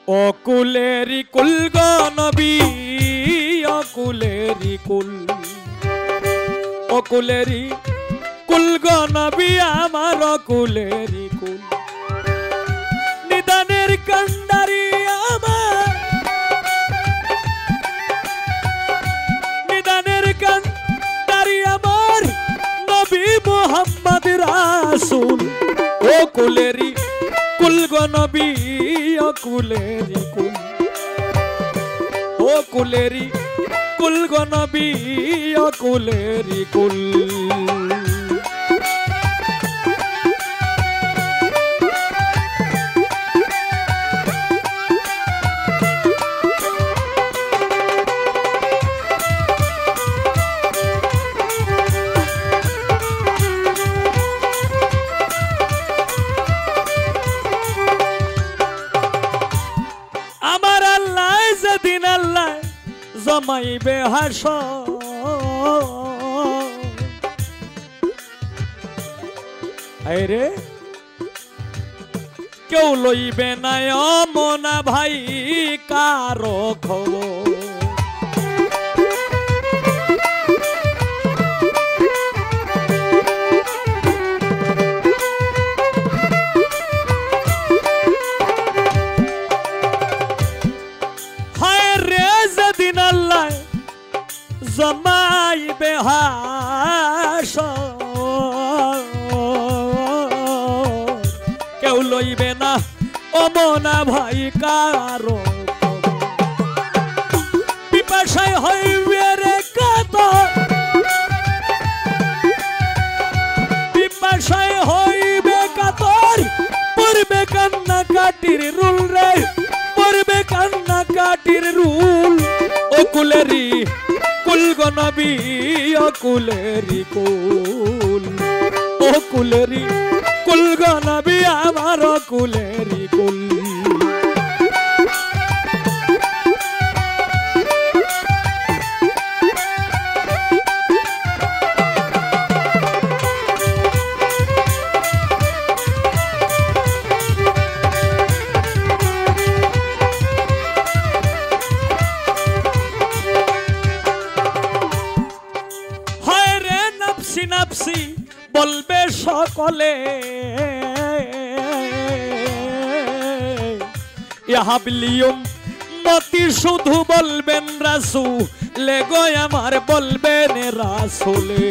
অকুলেরি কুল গো নবী অকুলেরি কুল অকুলেরি কুল গো নবী আমার অকুলেরি কুল নিদানের কান্ডারি আমার নিদানের কান্ডারি আমার নবী মুহাম্মদ রাসূল অকুলেরি কুল গো নবী অকুলেরি কুল অকুলেরি কুল গো নবী অকুলেরি কুল জমাইবে হাসর আরে কেউ লইবে না মনা ভাই কারো খবর জমাইবে হাসর কেউ লইবে না অমনা ভাই কারো পিপাসায় হইবে রে কাতর পিপাসায় হইবে কাতর পড়বে কান্না কাটির রুল রে পড়বে কান্না কাটির রুল অকুলেরি কুল গো নবী অকুলেরি কুল অকুলেরি কুল গো নবী আমার অকুলেরি কুল নাফসি বলবে সকলে ইহাবলিয়ুম মতি শুধু বলবেন রাসূল গো আমার বলবেন রাসূলে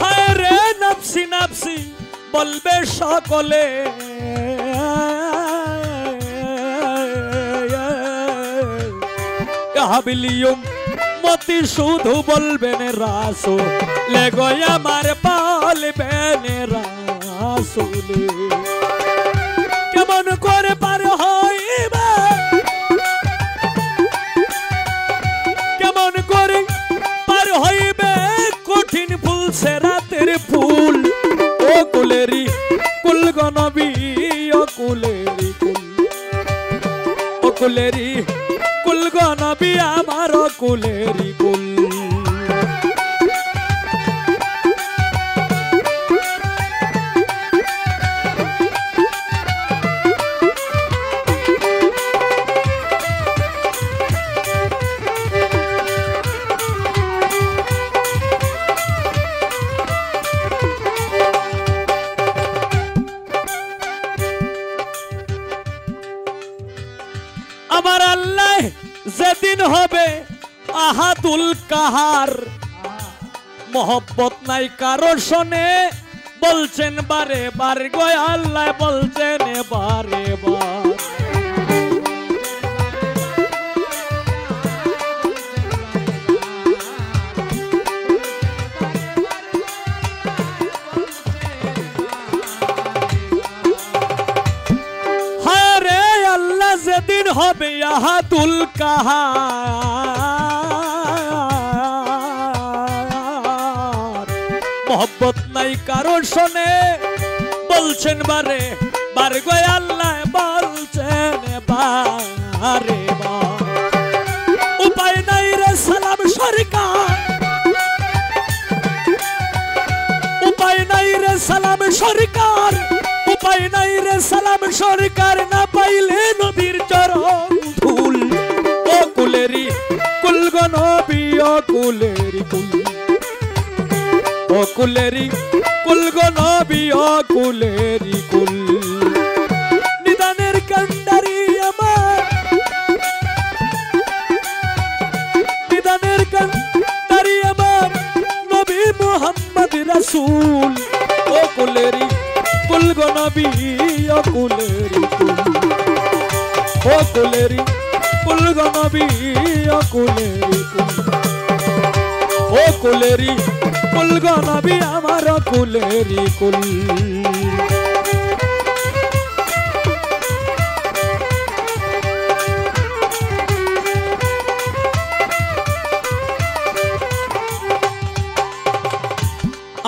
হায় রে নাফসি নাফসি বলবে সকলে ইহাবলিয়ুম মতি শুধু বলবেন রাসূল গো আমার বলবেন রাসূলে কেমন করে পার হইবে কেমন করে পার হইবে কঠিন ফুল সে রাতের ফুল অকুলেরি কুল গো নবী অকুলেরি কুল অকুলেরি কুল গো নবী আমার অকুলেরি কুল আমার আল্লাহ যেদিন হবে আহাদুল কাহার মোহব্বত নাই কারো শোনে বলছেন বারে বার গো আল্লাহ বলছেন বারে বার যেদিন হবে আহাদুল কাহার মোহব্বত নাই কারো শোনে বলছেন বারে বার গো আল্লাহ বলছেন বারে বার উপায় নাই রে পাই নাই রে সালাম সরকার না পাইলে নবীর চরণ ধুল ও কুলেরি কুল গো নবী ও কুলেরি কুল ও কুলেরি কুল গো নবী ও কুলেরি কুল নিদানের কান্ডারি আমার নিদানের কান্ডারি আমার নবী মুহাম্মদ রাসূল ও কুলেরি কুল গো নবী ও কুলেরি কুল ও কুলেরি কুল গো নবী ও কুলেরি কুল ও কুলেরি কুল গো নবী আমার কুলেরি কুল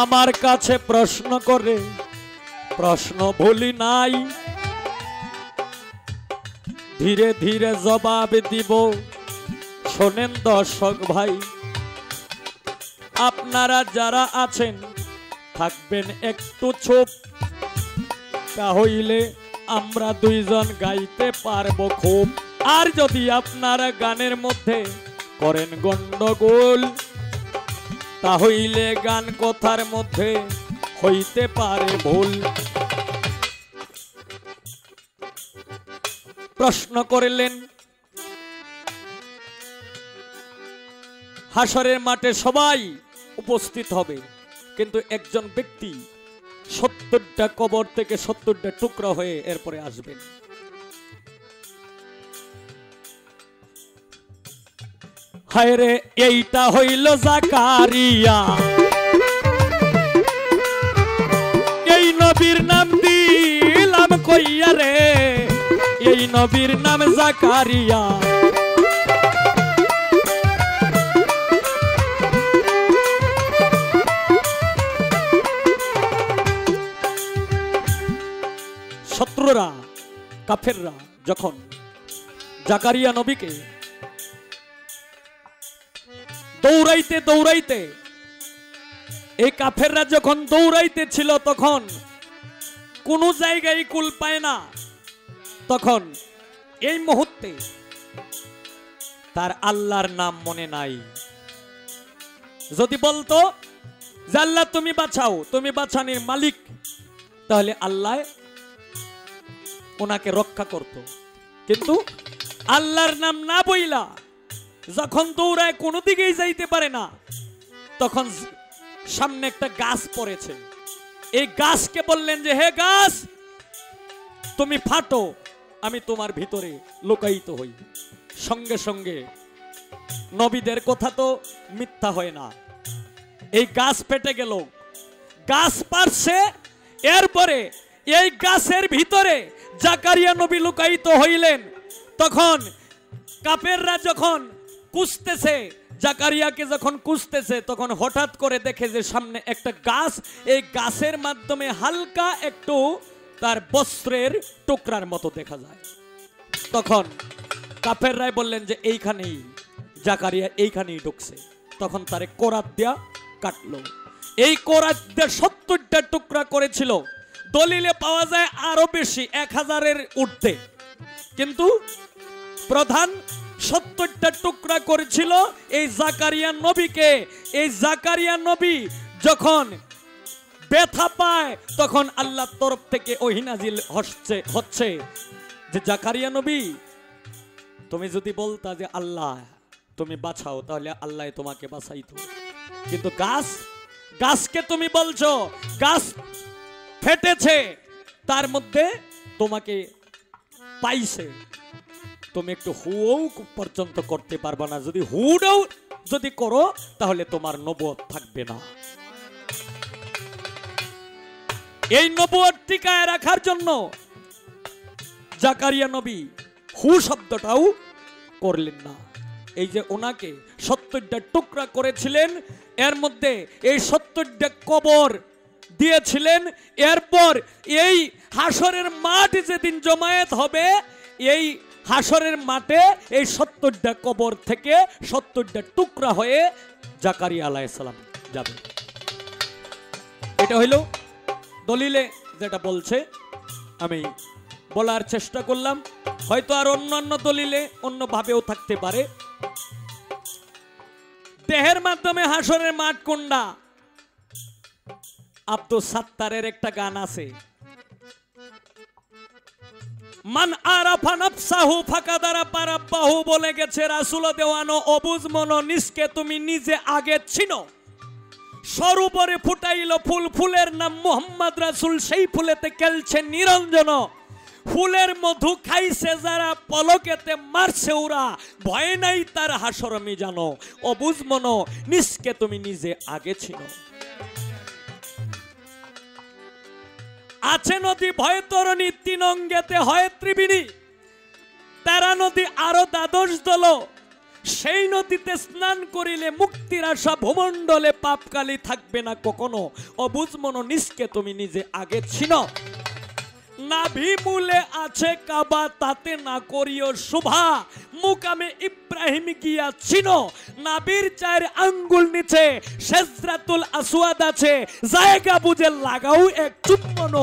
আমার কাছে প্রশ্ন করে প্রশ্ন ভুলি নাই ধীরে ধীরে জবাব দিব শোনেন দর্শক ভাই আপনারা যারা আছেন থাকবেন একটু চুপ তাহলে আমরা দুইজন গাইতে পারবো খুব আর যদি আপনারা গানের মধ্যে করেন গন্ডগোল তাহলে গান কথার মধ্যে হইতে পারে ভুল প্রশ্ন করলেন হাসরের মাঠে সবাই উপস্থিত হবে কিন্তু একজন ব্যক্তি 70টা কবর থেকে 70টা টুকরা হয়ে এরপরে আসবেন হায় রে এইটা হইল জাকারিয়া এই নবীর নাম দিলাম কইয়া রে এই নবীর নাম জাকারিয়া শত্রুরা কাফেররা যখন জাকারিয়া নবীকে দৌড়াইতে দৌড়াইতে এই কাফেররা যখন দৌড়াইতে ছিল তখন কোন জায়গায় কুল পায় না তখন এই মুহূর্তে তার আল্লাহর নাম মনে নাই যদি বলতো যে আল্লাহ তুমি বাঁচাও তুমি বাঁচানোর মালিক তাহলে আল্লাহ ওনাকে রক্ষা করত কিন্তু আল্লাহর নাম না বইলা যখন দৌড়ায় কোনো দিকেই যাইতে পারে না তখন সামনে একটা গাছ পড়েছে এই গাছকে বললেন যে হে গাছ তুমি ফাটো আমি তোমার ভিতরে লুকায়িত হই সঙ্গে সঙ্গে নবীদের কথা তো মিথ্যা হয় না এই গাছ ফেটে গেল গাছ পারছে এরপরে এই গাছের ভিতরে জাকারিয়া নবী লুকায়িত হইলেন তখন কাফেররা যখন কুস্তেছে জাকারিয়াকে যখন কুস্তেছে তখন হঠাৎ করে দেখে যে সামনে একটা গাছ এই গাছের মাধ্যমে হালকা একটু তার বস্ত্রের টুকরার মতো দেখা যায় তখন কাফেররাই বললেন যে এইখানেই জাকারিয়া এইখানেই ঢুকছে তখন তারে কোরাত দিয়া কাটলো এই কোরাত দিয়ে 70টা টুকরা করেছিল দলিলে পাওয়া যায় আরো বেশি 1000-এর ঊর্ধ্বে কিন্তু প্রধান 70টা টুকরা করেছিল এই জাকারিয়া নবীকে এই জাকারিয়া নবী যখন ব্যথা পায় তখন আল্লাহর তরফ থেকে ওহী নাজিল হচ্ছে যে জাকারিয়া নবী তুমি যদি বলতা যে আল্লাহ তুমি বাঁচাও তাহলে আল্লাহ তোমাকে বাঁচাইতো কিন্তু গাছকে তুমি বলছো গাছ ফেটেছে তার মধ্যে তোমাকে পাইছে তুমি একটু হুও পর্যন্ত করতে পারবে না যদি হুডও যদি করো তাহলে তোমার নবুয়ত থাকবে না এই নবুয়ত টিকায় রাখার জন্য জাকারিয়া নবী হু শব্দটাও করলেন না এই যে ওনাকে 70টা টুকরা করেছিলেন এর মধ্যে এই 70টা কবর দিয়েছিলেন এরপর এই হাসরের মাঠ যেদিন জমায়েত হবে এই হাসরের মাঠে এই 70টা কবর থেকে 70টা টুকরা হয়ে জাকারিয়া আলাইহিস সালাম যাবে এটা হইল দলিলে যেটা বলছে আমি বলার চেষ্টা করলাম, হয়তো আর অন্যান্য দলিলে অন্যভাবেও থাকতে পারে। দেহের মাধ্যমে হাসরের মাঠ কোনটা? আব্দুল সাত্তারের একটা গান আছে, মান আরাফা নাফসাহু ফাকাদারা পারাব্বাহু, বলে গেছে রাসূল দেওয়ানো, অবুজ মন নিজকে তুমি নিজে আগে চিনো। সরোবরে ফুটাইল ফুল, ফুলের নাম মুহাম্মদ রাসূল, সেই ফুলেতে খেলছে নিরঞ্জন। ফুলের মধু খাইছে যারা, পলকেতে মারছে ওরা, ভয় নাই তার হাসর মিজানো। অবুজ মন নিজকে তুমি নিজে আগে চিনো। আছে নদী ভয় তরণী, তিন অঙ্গেতে হয় ত্রিবেণী। তারা নদী আরো দ্বাদশ দল, সেই নদীতে স্নান করিলে মুক্তির আশা, ভূমণ্ডলে পাপকালি থাকবে না কখনো। অবুজ মন নিজকে তুমি নিজে আগে চিনো। নাভি মূলে আছে কাবা, তাতে না করিও শোভা, মুকামে ইব্রাহিম গিয়া চিনো। নাভির 4 আঙ্গুল নিচে সিজরাতুল আসওয়াদ আছে, জায়গা বুঝে লাগাও এক চুম্বন।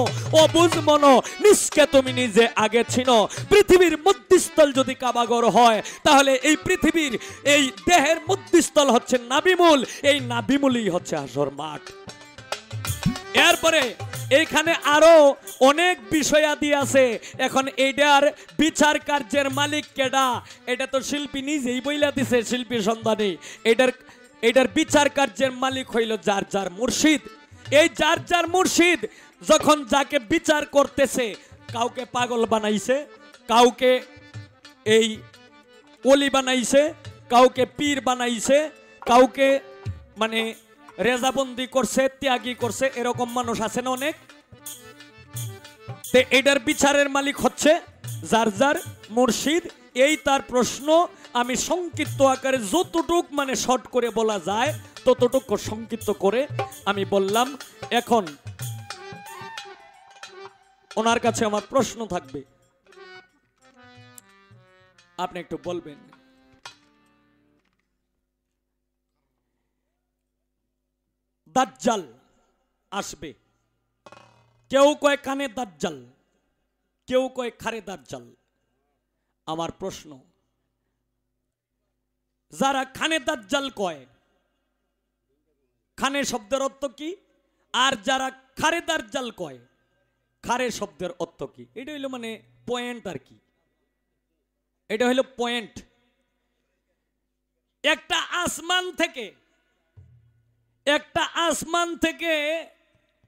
অবুজ মন নিজকে তুমি নিজে আগে চিনো। পৃথিবীর মধ্যস্থল যদি কাবাগর হয়, তাহলে এই পৃথিবীর এই দেহের মধ্যস্থল হচ্ছে নাভিমূল, এই নাভিমূলই হচ্ছে হাসর মাঠ। এরপরে এইখানে আরো অনেক বিষয়াদি আছে। এখন এইটার বিচার কার্যের মালিক কেডা, এটা তো শিল্পী নিজেই বইলা দিছে, শিল্পী সন্ধানী। এটার বিচার কার্যের মালিক হইল যার যার মুর্শিদ। এই যার যার মুর্শিদ যখন যাকে বিচার করতেছে, কাউকে পাগল বানাইছে, কাউকে এই ওলি বানাইছে, কাউকে পীর বানাইছে, কাউকে মানে রেজাবন্দি করছে, ত্যাগী করছে, এরকম মানুষ আছে না অনেক। এটার বিচারের মালিক হচ্ছে যার যার মুর্শিদ। এই তার প্রশ্ন। আমি সংক্ষিপ্ত আকারে যতটুক মানে শর্ট করে বলা যায় ততটুক সংক্ষিপ্ত করে আমি বললাম। এখন ওনার কাছে আমার প্রশ্ন থাকবে, আপনি একটু বলবেন দাজ্জাল আসবে। কেউ কয় কানে দাজ্জাল, কেউ কয় খারে দাজ্জাল। আমার প্রশ্ন, যারা খানে দাজ্জাল কয়, খানে শব্দের অর্থ কি? আর যারা খারে দাজ্জাল কয়, খারে শব্দের অর্থ কি? এটা হইল মানে পয়েন্ট আর কি, এটা হইল পয়েন্ট। একটা আসমান থেকে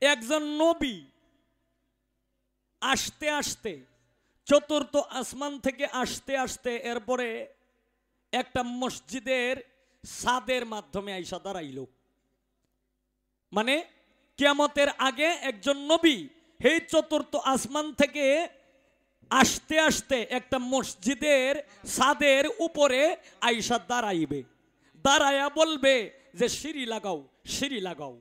একজন নবী আসতে আসতে, চতুর্থ আসমান থেকে আসতে আসতে, এরপরে একটা মসজিদের ছাদের মাধ্যমে আইসা দাঁড়াইল। মানে কিয়ামতের আগে একজন নবী এই চতুর্থ আসমান থেকে আসতে আসতে একটা মসজিদের ছাদের উপরে আইসা দাঁড়াইবে। দাঁড়ায়া বলবে যে সিঁড়ি লাগাও, সিঁড়ি লাগাও।